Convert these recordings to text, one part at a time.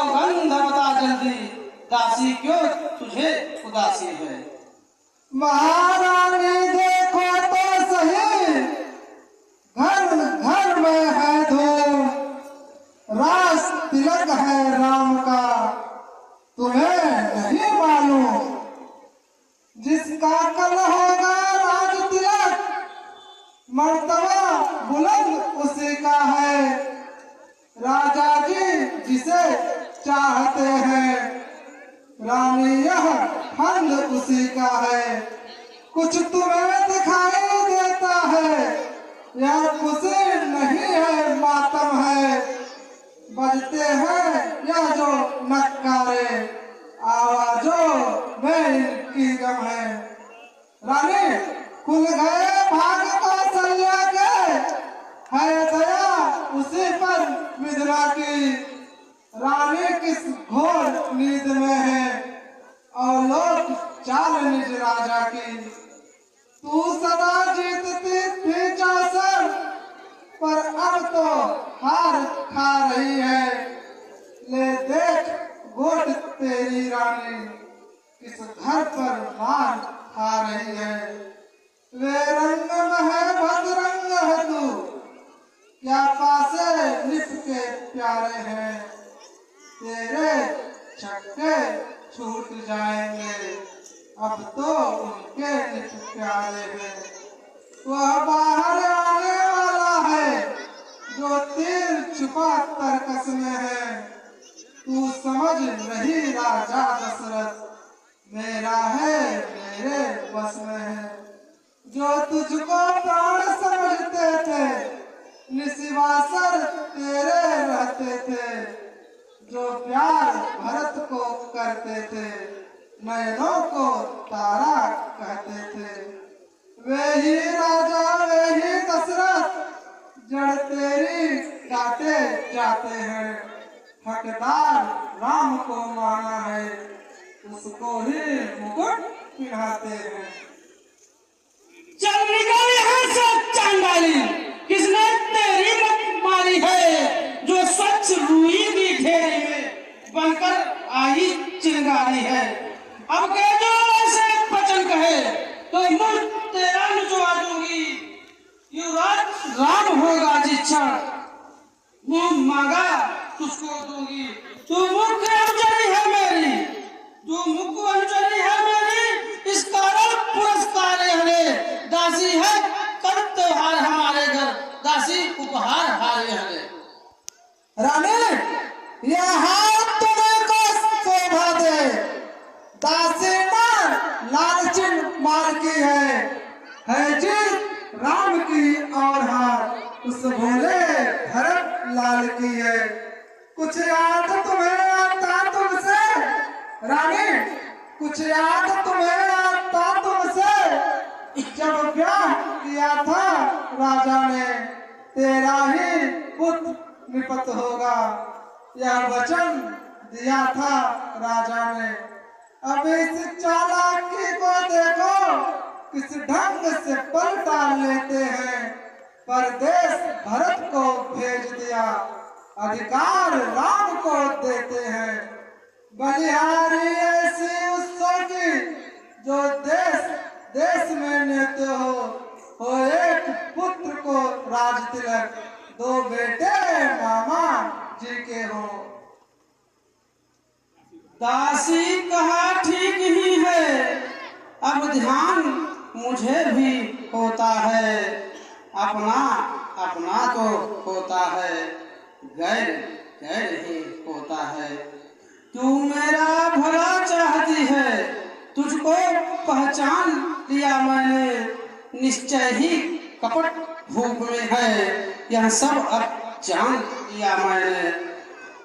सौगंध बता जल्दी, दासी क्यों तुझे उदासी है। महारानी देखो तो सही, घर घर में है धूम, रास तिलक है राम का, तुम्हें नहीं मालूम। जिसका कल होगा राज तिलक, मर्तबा बुलंद उसी का है। राजा जी जिसे चाहते हैं, रानी यह फंद उसी का है। कुछ तुम्हें दिखाई देता है, यह खुशी नहीं है मातम है। बजते हैं यह जो नक्कारे, आवाजों में इनकी गम है। रानी खुल गए भाग कौशल्या के, है दया उसी पर विधवा की। रानी किस घोर नींद में है, और लोग चाल निज राजा की। तू सदा जीतती थी चौसर, पर अब तो हार खा रही है। ले देख गोट तेरी रानी, किस घर पर मार खा रही है। वे रंग में है भद्रंग है तू, क्या पासे लिप के प्यारे हैं। तेरे छक्के छूट जाएंगे, अब तो उनके लिप प्यारे हैं। वह बाहर आने वाला है, जो तीर छुपा तरकस में है। तू समझ रही राजा दशरथ, मेरा है मेरे बस में है। जो तुझको प्राण समझते थे, निशिवासर तेरे रहते थे। जो प्यार भरत को करते थे, नयनों को तारा कहते थे। वे ही राजा वे ही दशरथ, जड़ तेरी काटे जाते हैं। हकदार राम को माना है, उसको ही मुकुट पिन्हाते हैं। चल निकल यहाँ से चांडाली, किसने तेरी मत मारी है। जो स्वच्छ रूई की घेरे में बनकर आई चिंगारी है। अब कह जो ऐसे वचन कहे, तो मुंह तेरा निचवा दूंगी। युवराज राम होगा जिच्छा, मुंह मांगा तुझको दूंगी। तू मुख्य अनुचरी है मेरी, तू मुख्य अनुचरी है मेरी, इस कारण पुरस्कार हरे। दासी है कर त्योहार हमारे घर, दासी उपहार हारे हरे। रानी यह हार तुम्हें को शोभा दे, दासी ना लालचिन मार की है जीत राम की और हार उस भोले भरत लाल की है। कुछ याद तुम्हें आता तुमसे रानी, कुछ याद तुम्हें आता तुमसे। जब ब्याह किया था राजा ने, तेरा ही पुत्र निपत होगा, यह वचन दिया था राजा ने। अब इस चालाकी को देखो, किस ढंग से पलटा लेते हैं। परदेश भरत को भेज दिया, अधिकार राम को देते हैं। बलिहारी ऐसी उत्सव की, जो देश देश में नेते हो एक पुत्र को राज तिलक, दो बेटे मामा जी के हो। दासी कहा ठीक ही है, अब ध्यान मुझे भी होता है। अपना अपना तो होता है, गैर गैर ही होता है। तू मेरा भला चाहती है, तुझको पहचान लिया मैंने। निश्चय ही कपट भूख में है, यह सब अब जान लिया मैंने।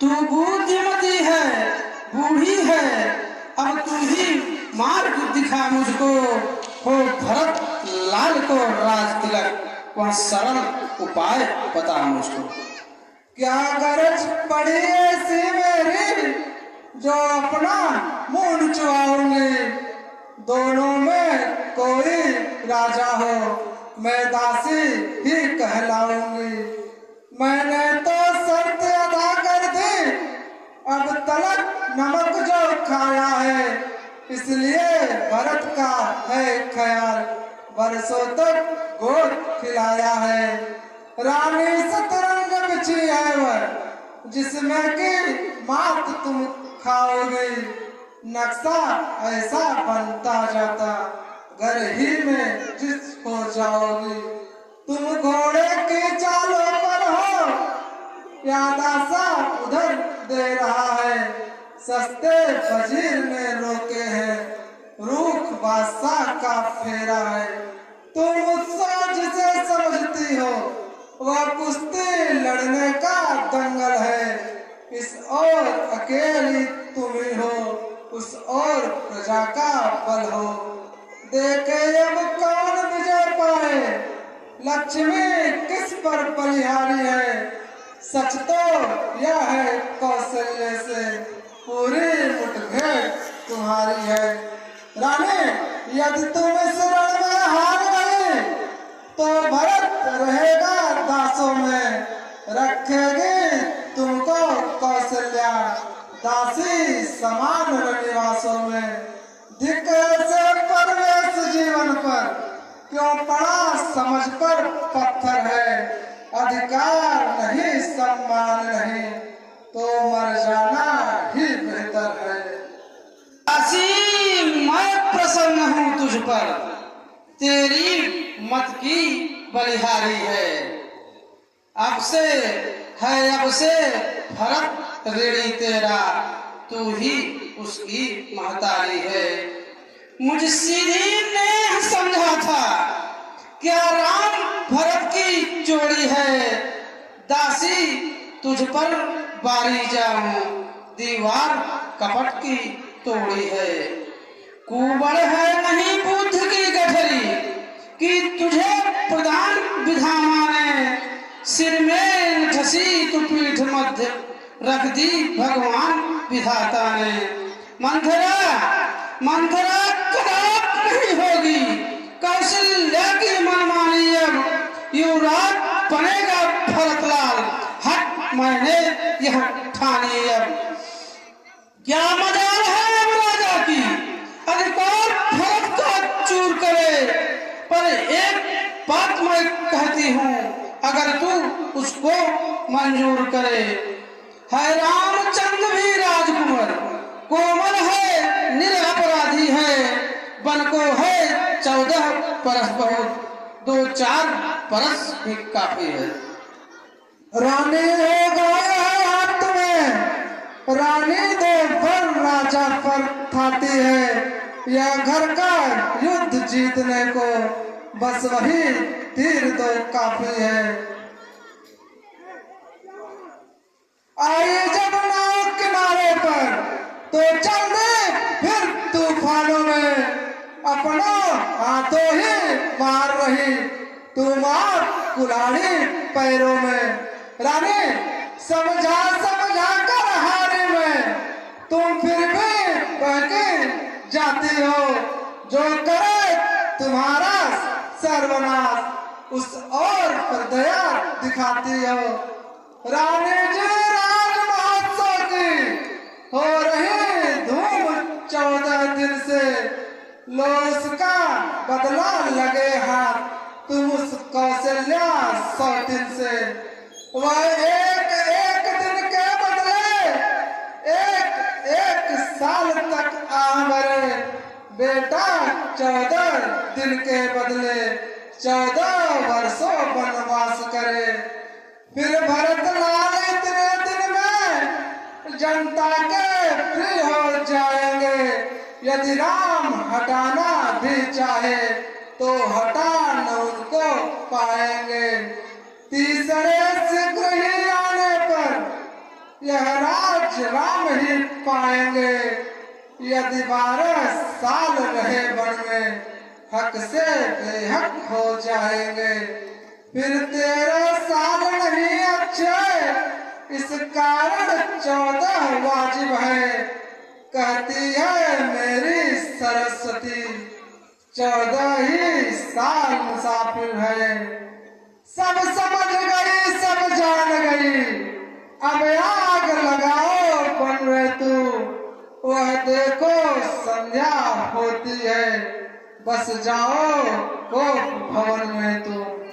तू बुद्धिमती है, बूढ़ी है, अब तू ही मार्ग दिखा मुझको। हो भरत लाल को राज तिलक, वह सरल उपाय बता मुझको। क्या गरज पड़ी ऐसी मेरी, जो अपना मुंह नुचवाऊंगी। दोनों में कोई राजा हो, मैं दासी ही कहलाऊंगी। मैंने तो शर्त अदा कर दी, अब तक नमक जो खाया है, इसलिए भरत का है ख्याल, बरसों तक गोद खिलाया है। रानी सतरंग बिछी है वह, जिसमें कि मात तुम खाओगे, नक्शा ऐसा बनता जाता, घर ही में जिसको जाओगी। तुम घोड़े की चालों पर हो, प्यादा सा उधर दे रहा है, सस्ते वजीर ने रोके हैं, रूख बादशाह का फेरा है। तुम उससे जिसे समझती हो, वह कुश्ती लड़ने का दंगल है, इस ओर अकेली तुम ही हो, उस ओर प्रजा का बल हो। देखे अब कौन विजय पाए, लक्ष्मी किस पर बलिहारी है, सच तो यह है कौशल्य से पूरी मुठभेड़ तुम्हारी है। रानी यदि तुम इस रण में हार गए, तो भरत रहेगा दासों में, रखेगी तुमको कौशल्या दासी समान निवासों में। धिक से परवेश जीवन पर, क्यों पड़ा समझ पर पत्थर है, अधिकार नहीं सम्मान नहीं, तो मर जाना ही बेहतर है। दासी मैं प्रसन्न हूँ तुझ पर, तेरी मत की बलिहारी है। अब से भरत ऋणी तेरा, तू ही उसकी महतारी है। मुझ सीधी ने समझा था, क्या राम भरत की जोड़ी है, दासी तुझ पर बारी जाऊं, दीवार कपट की तोड़ी है। कुबड़ है नहीं बुद्ध की गठरी, कि तुझे प्रधान विधा माने, सिर में ठसी तू पीठ मध्य, रख दी भगवान विधाता ने। मंथरा कदाप नहीं होगी, कौशल्या की मनमानी अब, युवराज बनेगा भरतलाल, हट मैंने यह ठानी अब। क्या मजाल है अब राजा की, अधिकार भरत का चूर करे, पर एक बात मैं कहती हूँ, अगर तू उसको मंजूर करे। है रामचंद्र भी राजकुमार, कोमल है निरपराधी है, बन को है 14 बरस बहुत, 2-4 बरस भी काफी है। रानी हो गए है हाथ में, रानी दो पर राजा पर खाती है, यह घर का युद्ध जीतने को बस वही तीर दो काफी है। आइए जब नाव किनारे पर, तो चल दे फिर तूफानों में, अपना हाथों ही मार रही तू मार कुल्हाड़ी पैरों में। रानी समझा कर हारे में, तुम फिर भी बहके जाती हो, जो करे तुम्हारा सर्वनाश, उस और पर दया दिखाती हो। रानी जी राज महोत्सव की हो रही धूम 14 दिन से, लो उसका बदला लगे हाथ, तुम उस कौशल्या 100 दिन से। वह एक दिन के बदले एक साल तक आमरे, बेटा 14 दिन के बदले 14 वर्षों वनवास करे। फिर भरत लाल इतने दिन में जनता के प्रिय हो जाएंगे, यदि राम हटाना भी चाहे तो हटा न उनको पाएंगे। तीसरे शीघ्र ही आने पर यह राज राम ही पाएंगे, यदि 12 साल रहे वन में हक से बेहक हो जाएंगे। फिर 13 साल नहीं अच्छे, इस कारण 14 वाजिब है, कहती है मेरी सरस्वती। 14 ही साल मुसाफिर है, सब समझ गई सब जान गई, अब आग लगाओ बन रहे तू, संध्या होती है, बस जाओ गोप भवन में तुम।